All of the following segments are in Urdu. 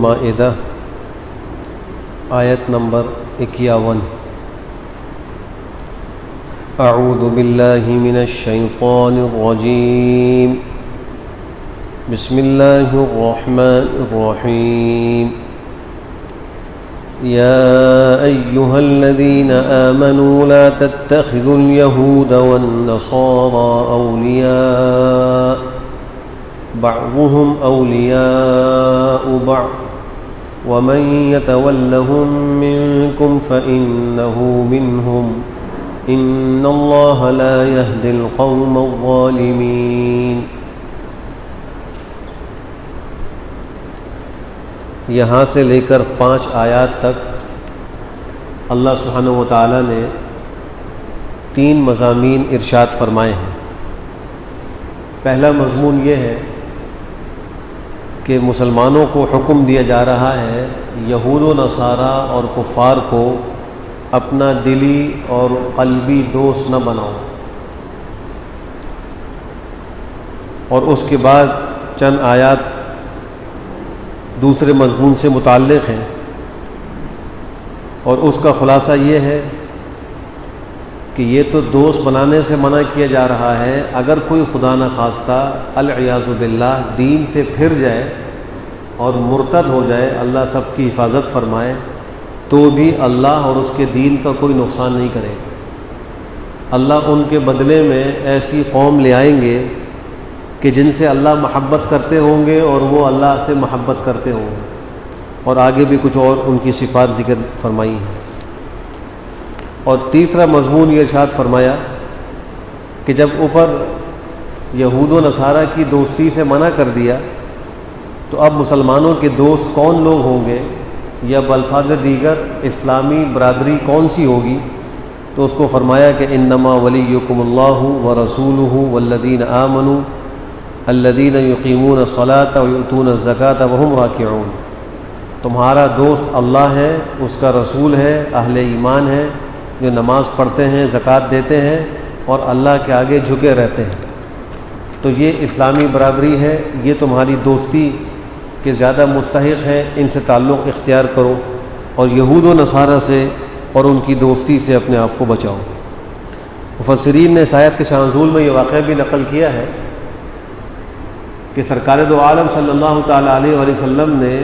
مائدہ آیت نمبر 51۔ اعوذ باللہ من الشیطان الرجیم، بسم اللہ الرحمن الرحیم۔ یا ایہا الذین آمنوا لا تتخذوا اليہود والنصارى اولیاء بعضهم اولیاء بعض ومن يتولهم منكم فإنه منهم إن الله لا يهدي القوم الظالمين۔ یہاں سے لے کر 5 آیات تک اللہ سبحانہ و تعالی نے 3 مضامین ارشاد فرمائے ہیں۔ پہلا مضمون یہ ہے کہ مسلمانوں کو حکم دیا جا رہا ہے یہود و نصارہ اور کفار کو اپنا دلی اور قلبی دوست نہ بناؤ، اور اس کے بعد چند آیات دوسرے مضمون سے متعلق ہیں، اور اس کا خلاصہ یہ ہے کہ یہ تو دوست بنانے سے منع کیا جا رہا ہے، اگر کوئی خدا نہ خواستہ العیاذ باللہ دین سے پھر جائے اور مرتد ہو جائے، اللہ سب کی حفاظت فرمائے، تو بھی اللہ اور اس کے دین کا کوئی نقصان نہیں کرے گا۔ اللہ ان کے بدلے میں ایسی قوم لے آئیں گے کہ جن سے اللہ محبت کرتے ہوں گے اور وہ اللہ سے محبت کرتے ہوں گے، اور آگے بھی کچھ اور ان کی صفات ذکر فرمائی ہیں۔ اور تیسرا مضمون یہ ارشاد فرمایا کہ جب اوپر یہود و نصارہ کی دوستی سے منع کر دیا، تو اب مسلمانوں کے دوست کون لوگ ہوں گے، یا بالفاظ دیگر اسلامی برادری کون سی ہوگی؟ تو اس کو فرمایا کہ انما ولیکم اللہ ورسولہ والذین آمنوا الذین یقیمون الصلاۃ ویؤتون الزکاۃ وہم راکعون۔ تمہارا دوست اللہ ہے، اس کا رسول ہے، اہل ایمان ہے، جو نماز پڑھتے ہیں، زکوٰۃ دیتے ہیں اور اللہ کے آگے جھکے رہتے ہیں۔ تو یہ اسلامی برادری ہے، یہ تمہاری دوستی کے زیادہ مستحق ہیں، ان سے تعلق اختیار کرو، اور یہود و نصارہ سے اور ان کی دوستی سے اپنے آپ کو بچاؤ۔ مفسرین نے اس آیت کے شان نزول میں یہ واقعہ بھی نقل کیا ہے کہ سرکار دو عالم صلی اللہ تعالیٰ علیہ وآلہ وسلم نے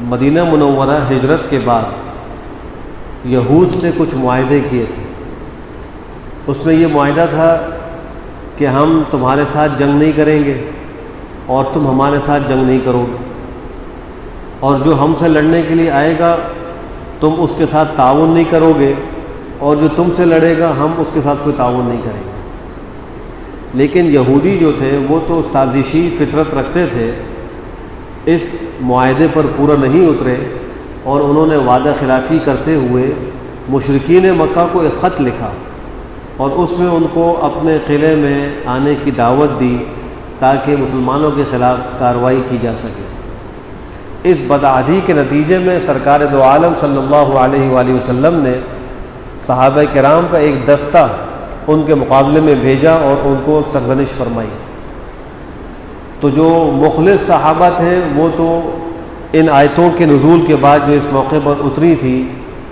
مدینہ منورہ ہجرت کے بعد یہود سے کچھ معاہدے کیے تھے۔ اس میں یہ معاہدہ تھا کہ ہم تمہارے ساتھ جنگ نہیں کریں گے اور تم ہمارے ساتھ جنگ نہیں کرو گے، اور جو ہم سے لڑنے کے لیے آئے گا تم اس کے ساتھ تعاون نہیں کرو گے، اور جو تم سے لڑے گا ہم اس کے ساتھ کوئی تعاون نہیں کریں گے۔ لیکن یہودی جو تھے وہ تو سازشی فطرت رکھتے تھے، اس معاہدے پر پورا نہیں اترے، اور انہوں نے وعدہ خلافی کرتے ہوئے مشرکین مکہ کو ایک خط لکھا، اور اس میں ان کو اپنے قلعے میں آنے کی دعوت دی تاکہ مسلمانوں کے خلاف کارروائی کی جا سکے۔ اس بدعہدی کے نتیجے میں سرکار دو عالم صلی اللہ علیہ وآلہ وسلم نے صحابہ کرام کا ایک دستہ ان کے مقابلے میں بھیجا اور ان کو سرزنش فرمائی۔ تو جو مخلص صحابہ تھے وہ تو ان آیتوں کے نزول کے بعد جو اس موقع پر اتری تھی،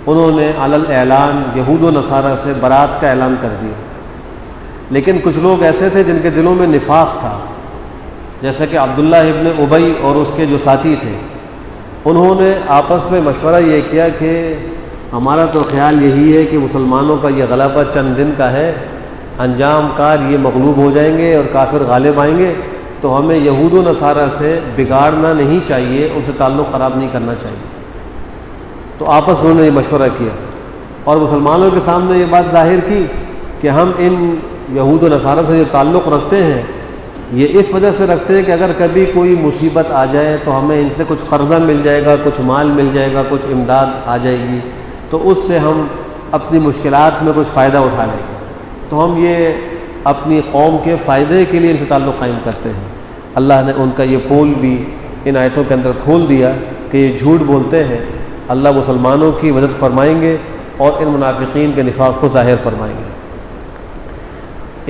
انہوں نے علی الاعلان یہود و نصارہ سے برات کا اعلان کر دیا۔ لیکن کچھ لوگ ایسے تھے جن کے دلوں میں نفاق تھا، جیسا کہ عبداللہ ابن ابی اور اس کے جو ساتھی تھے، انہوں نے آپس میں مشورہ یہ کیا کہ ہمارا تو خیال یہی ہے کہ مسلمانوں کا یہ غلبہ چند دن کا ہے، انجام کار یہ مغلوب ہو جائیں گے اور کافر غالب آئیں گے، تو ہمیں یہود و نصارہ سے بگاڑنا نہیں چاہیے، ان سے تعلق خراب نہیں کرنا چاہیے۔ تو آپس میں انہوں نے یہ مشورہ کیا، اور مسلمانوں کے سامنے یہ بات ظاہر کی کہ ہم ان یہود و نصارہ سے جو تعلق رکھتے ہیں یہ اس وجہ سے رکھتے ہیں کہ اگر کبھی کوئی مصیبت آ جائے تو ہمیں ان سے کچھ قرضہ مل جائے گا، کچھ مال مل جائے گا، کچھ امداد آ جائے گی، تو اس سے ہم اپنی مشکلات میں کچھ فائدہ اٹھا لیں گے، تو ہم یہ اپنی قوم کے فائدے کے لیے ان سے تعلق قائم کرتے ہیں۔ اللہ نے ان کا یہ پول بھی ان آیتوں کے اندر کھول دیا کہ یہ جھوٹ بولتے ہیں، اللہ مسلمانوں کی مدد فرمائیں گے اور ان منافقین کے نفاق کو ظاہر فرمائیں گے۔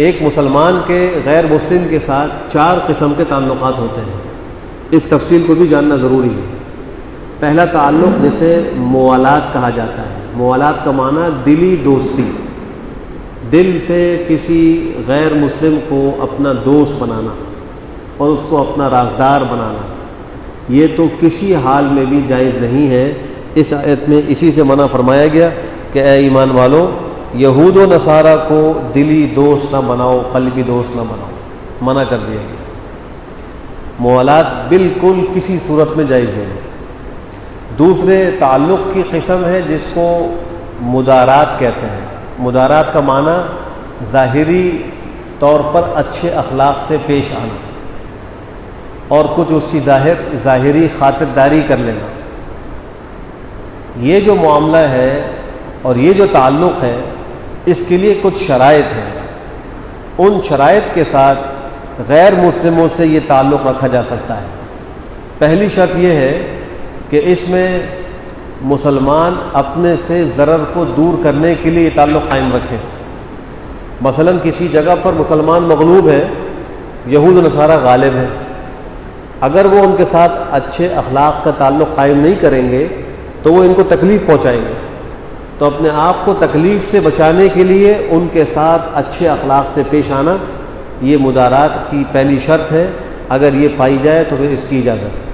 ایک مسلمان کے غیر مسلم کے ساتھ 4 قسم کے تعلقات ہوتے ہیں، اس تفصیل کو بھی جاننا ضروری ہے۔ پہلا تعلق جسے موالات کہا جاتا ہے. موالات کا معنی دلی دوستی، دل سے کسی غیر مسلم کو اپنا دوست بنانا اور اس کو اپنا رازدار بنانا، یہ تو کسی حال میں بھی جائز نہیں ہے. اس آیت میں اسی سے منع فرمایا گیا کہ اے ایمان والو، یہود و نصارہ کو دلی دوست نہ بناؤ، قلبی دوست نہ بناؤ، منع کر دیا گیا. موالات بالکل کسی صورت میں جائز ہے. دوسرے تعلق کی قسم ہے جس کو مدارات کہتے ہیں. مدارات کا معنی ظاہری طور پر اچھے اخلاق سے پیش آنا اور کچھ اس کی ظاہری خاطرداری کر لینا. یہ جو معاملہ ہے اور یہ جو تعلق ہے، اس کے لیے کچھ شرائط ہیں. ان شرائط کے ساتھ غیر مسلموں سے یہ تعلق رکھا جا سکتا ہے. پہلی شرط یہ ہے کہ اس میں مسلمان اپنے سے ضرر کو دور کرنے کے لیے یہ تعلق قائم رکھے. مثلا کسی جگہ پر مسلمان مغلوب ہے، یہود و نصارہ غالب ہیں، اگر وہ ان کے ساتھ اچھے اخلاق کا تعلق قائم نہیں کریں گے تو وہ ان کو تکلیف پہنچائیں گے. تو اپنے آپ کو تکلیف سے بچانے کے لیے ان کے ساتھ اچھے اخلاق سے پیش آنا، یہ مدارات کی پہلی شرط ہے. اگر یہ پائی جائے تو پھر اس کی اجازت ہے.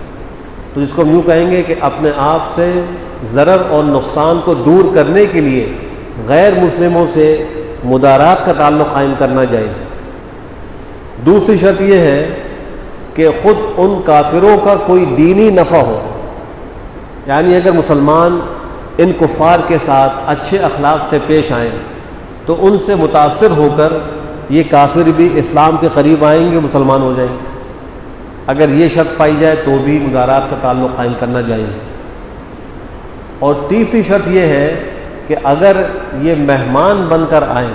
تو جس کو ہم یوں کہیں گے کہ اپنے آپ سے ضرر اور نقصان کو دور کرنے کے لیے غیر مسلموں سے مدارات کا تعلق قائم کرنا جائز ہے. دوسری شرط یہ ہے کہ خود ان کافروں کا کوئی دینی نفع ہو، یعنی اگر مسلمان ان کفار کے ساتھ اچھے اخلاق سے پیش آئیں تو ان سے متاثر ہو کر یہ کافر بھی اسلام کے قریب آئیں گے، مسلمان ہو جائیں گے. اگر یہ شرط پائی جائے تو بھی مدارات کا تعلق قائم کرنا جائز ہے. اور تیسری شرط یہ ہے کہ اگر یہ مہمان بن کر آئیں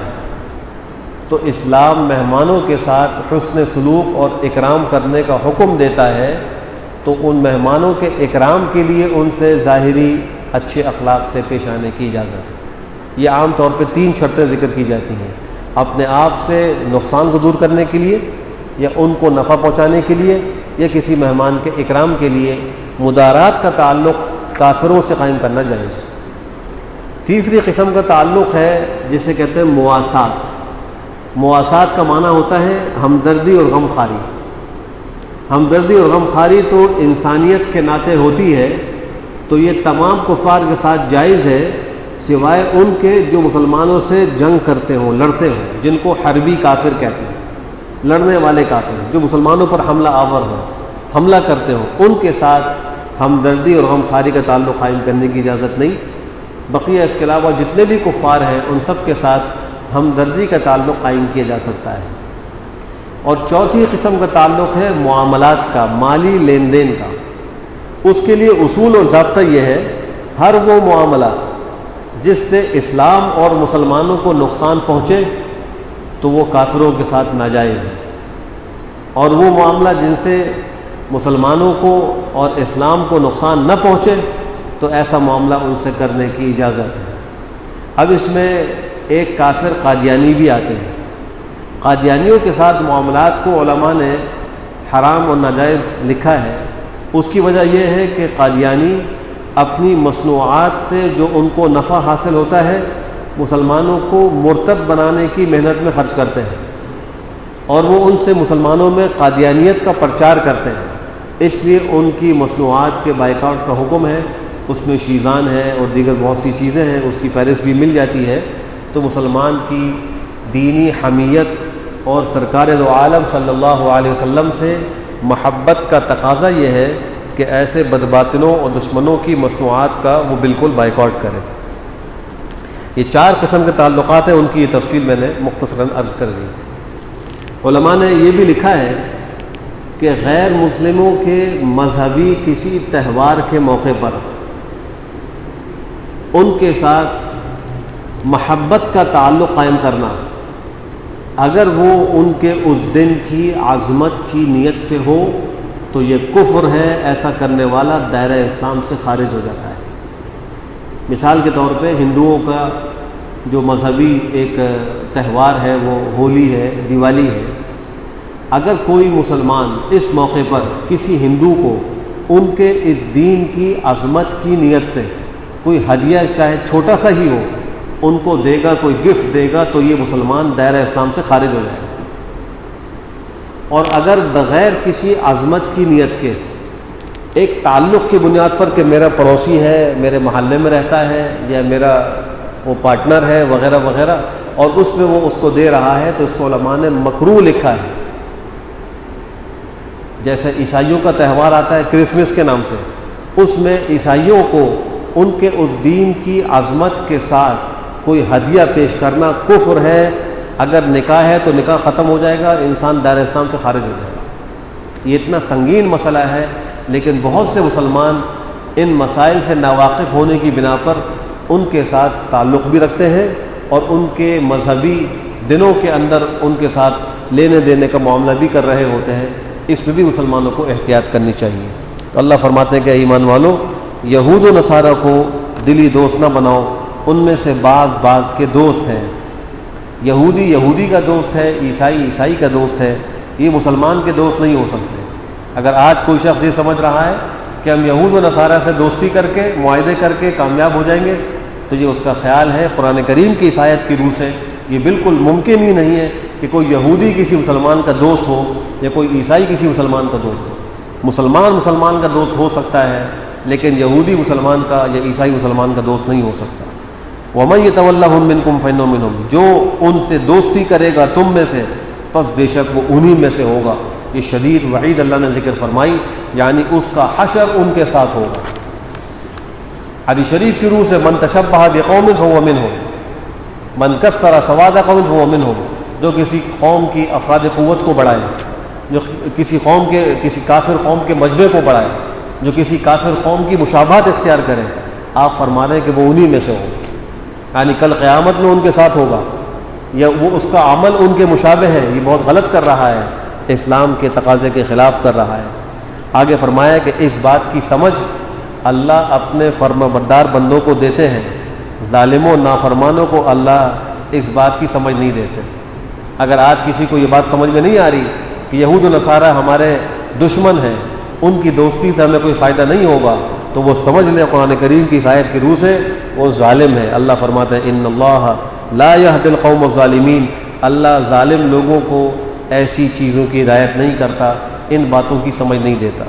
تو اسلام مہمانوں کے ساتھ حسن سلوک اور اکرام کرنے کا حکم دیتا ہے. تو ان مہمانوں کے اکرام کے لیے ان سے ظاہری اچھے اخلاق سے پیش آنے کی اجازت ہے. یہ عام طور پہ 3 شرطیں ذکر کی جاتی ہیں: اپنے آپ سے نقصان کو دور کرنے کے لیے، یا ان کو نفع پہنچانے کے لیے، یا کسی مہمان کے اکرام کے لیے. مدارات کا تعلق کافروں سے قائم کرنا جائز. تیسری قسم کا تعلق ہے جسے کہتے ہیں مواسات. مواسات کا معنی ہوتا ہے ہمدردی اور غم خواری. ہمدردی اور غم خواری تو انسانیت کے ناطے ہوتی ہے، تو یہ تمام کفار کے ساتھ جائز ہے سوائے ان کے جو مسلمانوں سے جنگ کرتے ہوں، لڑتے ہوں، جن کو حربی کافر کہتے ہیں. لڑنے والے کافر جو مسلمانوں پر حملہ آور ہوں، حملہ کرتے ہوں، ان کے ساتھ ہمدردی اور غم خواری کا تعلق قائم کرنے کی اجازت نہیں. بقیہ اس کے علاوہ جتنے بھی کفار ہیں ان سب کے ساتھ ہمدردی کا تعلق قائم کیا جا سکتا ہے. اور چوتھی قسم کا تعلق ہے معاملات کا، مالی لین دین کا. اس کے لیے اصول اور ضابطہ یہ ہے: ہر وہ معاملہ جس سے اسلام اور مسلمانوں کو نقصان پہنچے تو وہ کافروں کے ساتھ ناجائز ہے، اور وہ معاملہ جن سے مسلمانوں کو اور اسلام کو نقصان نہ پہنچے تو ایسا معاملہ ان سے کرنے کی اجازت ہے. اب اس میں ایک کافر قادیانی بھی آتے ہیں. قادیانیوں کے ساتھ معاملات کو علماء نے حرام اور ناجائز لکھا ہے. اس کی وجہ یہ ہے کہ قادیانی اپنی مصنوعات سے جو ان کو نفع حاصل ہوتا ہے مسلمانوں کو مرتد بنانے کی محنت میں خرچ کرتے ہیں، اور وہ ان سے مسلمانوں میں قادیانیت کا پرچار کرتے ہیں. اس لیے ان کی مصنوعات کے بائیکاٹ کا حکم ہے. اس میں شیزان ہے اور دیگر بہت سی چیزیں ہیں، اس کی فہرست بھی مل جاتی ہے. تو مسلمان کی دینی حمیت اور سرکار دو عالم صلی اللہ علیہ وسلم سے محبت کا تقاضا یہ ہے کہ ایسے بدباطنوں اور دشمنوں کی مصنوعات کا وہ بالکل بائیکاٹ کرے. یہ 4 قسم کے تعلقات ہیں، ان کی یہ تفصیل میں نے مختصراً عرض کر دی. علماء نے یہ بھی لکھا ہے کہ غیر مسلموں کے مذہبی کسی تہوار کے موقع پر ان کے ساتھ محبت کا تعلق قائم کرنا، اگر وہ ان کے اس دن کی عظمت کی نیت سے ہو تو یہ کفر ہے. ایسا کرنے والا دائرہ اسلام سے خارج ہو جاتا ہے. مثال کے طور پہ ہندوؤں کا جو مذہبی ایک تہوار ہے وہ ہولی ہے، دیوالی ہے. اگر کوئی مسلمان اس موقع پر کسی ہندو کو ان کے اس دین کی عظمت کی نیت سے کوئی ہدیہ چاہے چھوٹا سا ہی ہو ان کو دے گا، کوئی گفٹ دے گا، تو یہ مسلمان دائرہ اسلام سے خارج ہو جائے گا۔ اور اگر بغیر کسی عظمت کی نیت کے ایک تعلق کی بنیاد پر کہ میرا پڑوسی ہے، میرے محلے میں رہتا ہے، یا میرا وہ پارٹنر ہے وغیرہ وغیرہ، اور اس پہ وہ اس کو دے رہا ہے، تو اس کو علماء نے مکروہ لکھا ہے۔ جیسے عیسائیوں کا تہوار آتا ہے کرسمس کے نام سے، اس میں عیسائیوں کو ان کے اس دین کی عظمت کے ساتھ کوئی ہدیہ پیش کرنا کفر ہے۔ اگر نکاح ہے تو نکاح ختم ہو جائے گا، انسان دائرہ اسلام سے خارج ہو جائے گا۔ یہ اتنا سنگین مسئلہ ہے، لیکن بہت سے مسلمان ان مسائل سے ناواقف ہونے کی بنا پر ان کے ساتھ تعلق بھی رکھتے ہیں، اور ان کے مذہبی دنوں کے اندر ان کے ساتھ لینے دینے کا معاملہ بھی کر رہے ہوتے ہیں۔ اس میں بھی مسلمانوں کو احتیاط کرنی چاہیے۔ تو اللہ فرماتے ہیں کہ اے ایمان والو، یہود و نصارہ کو دلی دوست نہ بناؤ، ان میں سے بعض کے دوست ہیں۔ یہودی یہودی کا دوست ہے، عیسائی عیسائی کا دوست ہے، یہ مسلمان کے دوست نہیں ہو سکتے۔ اگر آج کوئی شخص یہ سمجھ رہا ہے کہ ہم یہود و نصارہ سے دوستی کر کے معاہدے کر کے کامیاب ہو جائیں گے، تو یہ اس کا خیال ہے۔ قرآن کریم کی اس آیت کی روح سے یہ بالکل ممکن ہی نہیں ہے کہ کوئی یہودی کسی مسلمان کا دوست ہو یا کوئی عیسائی کسی مسلمان کا دوست ہو۔ مسلمان کا دوست ہو سکتا ہے، لیکن یہودی مسلمان کا یا عیسائی مسلمان کا دوست نہیں ہو سکتا۔ وَمَن يَتَوَلَّهُم مِّنكُمْ فَإِنَّهُ مِنْهُمْ، جو ان سے دوستی کرے گا تم میں سے، پس بے شک وہ انہی میں سے ہوگا۔ یہ شدید وعید اللہ نے ذکر فرمائی، یعنی اس کا حشر ان کے ساتھ ہوگا۔ حدیث شریف کی روح سے من تشبہ بقوم فهو منهم، من کثر سواد قوم فهو منهم، جو کسی قوم کی افراد قوت کو بڑھائے، جو کسی کافر قوم کے مجمع کو بڑھائے، جو کسی کافر قوم کی مشابہت اختیار کرے، آپ فرما رہے ہیں کہ وہ انہی میں سے ہو، یعنی کل قیامت میں ان کے ساتھ ہوگا، یا وہ اس کا عمل ان کے مشابہ ہے، یہ بہت غلط کر رہا ہے، اسلام کے تقاضے کے خلاف کر رہا ہے۔ آگے فرمایا کہ اس بات کی سمجھ اللہ اپنے فرمانبردار بندوں کو دیتے ہیں، ظالموں نافرمانوں کو اللہ اس بات کی سمجھ نہیں دیتے۔ اگر آج کسی کو یہ بات سمجھ میں نہیں آ رہی کہ یہود و نصارہ ہمارے دشمن ہیں، ان کی دوستی سے ہمیں کوئی فائدہ نہیں ہوگا، تو وہ سمجھ لیں قرآن کریم کی اس آیت کی روح سے وہ ظالم ہے۔ اللہ فرماتا ہے ان اللہ لا يهدي القوم الظالمین، اللہ ظالم لوگوں کو ایسی چیزوں کی ہدایت نہیں کرتا، ان باتوں کی سمجھ نہیں دیتا۔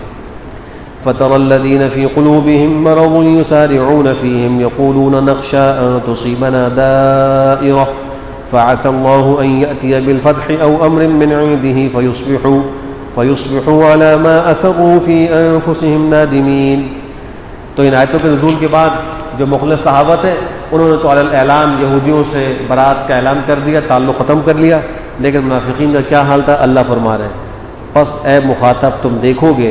فَتَرَى الَّذِينَ فِي قُلُوبِهِم مَّرَضٌ يُسَارِعُونَ فِيهِمْ يَقُولُونَ نَخْشَىٰ أَن تُصِيبَنَا دَائِرَةٌ فَعَسَى اللَّهُ أَن يَأْتِيَ بِالْفَتْحِ أَوْ أَمْرٍ مِّنْ عِندِهِ فَيُصْبِحُوا عَلَىٰ مَا أَسَرُّوا فِي أَنفُسِهِمْ نَادِمِينَ۔ تو ان آیتوں کے نزول کے بعد جو مخلص صحابہ تھے انہوں نے تو علی الاعلان یہودیوں سے برات کا اعلان کر دیا، تعلق ختم کر لیا، لیکن منافقین کا کیا حال تھا؟ اللہ فرما رہے ہیں پس اے مخاطب تم دیکھو گے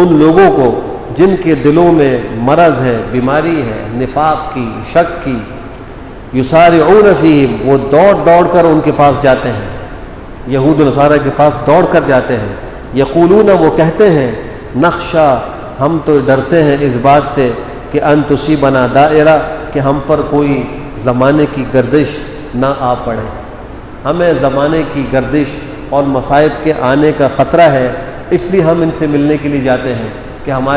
ان لوگوں کو جن کے دلوں میں مرض ہے، بیماری ہے، نفاق کی، شک کی، یسارعون فیہم، وہ دوڑ دوڑ کر ان کے پاس جاتے ہیں، یہود و نصارہ کے پاس دوڑ کر جاتے ہیں، یقولون، وہ کہتے ہیں، نخشا، ہم تو ڈرتے ہیں اس بات سے کہ ان تصیبنا دائرہ، کہ ہم پر کوئی زمانے کی گردش نہ آ پڑے، ہمیں زمانے کی گردش اور مصائب کے آنے کا خطرہ ہے، اس لیے ہم ان سے ملنے کے لیے جاتے ہیں کہ ہمارے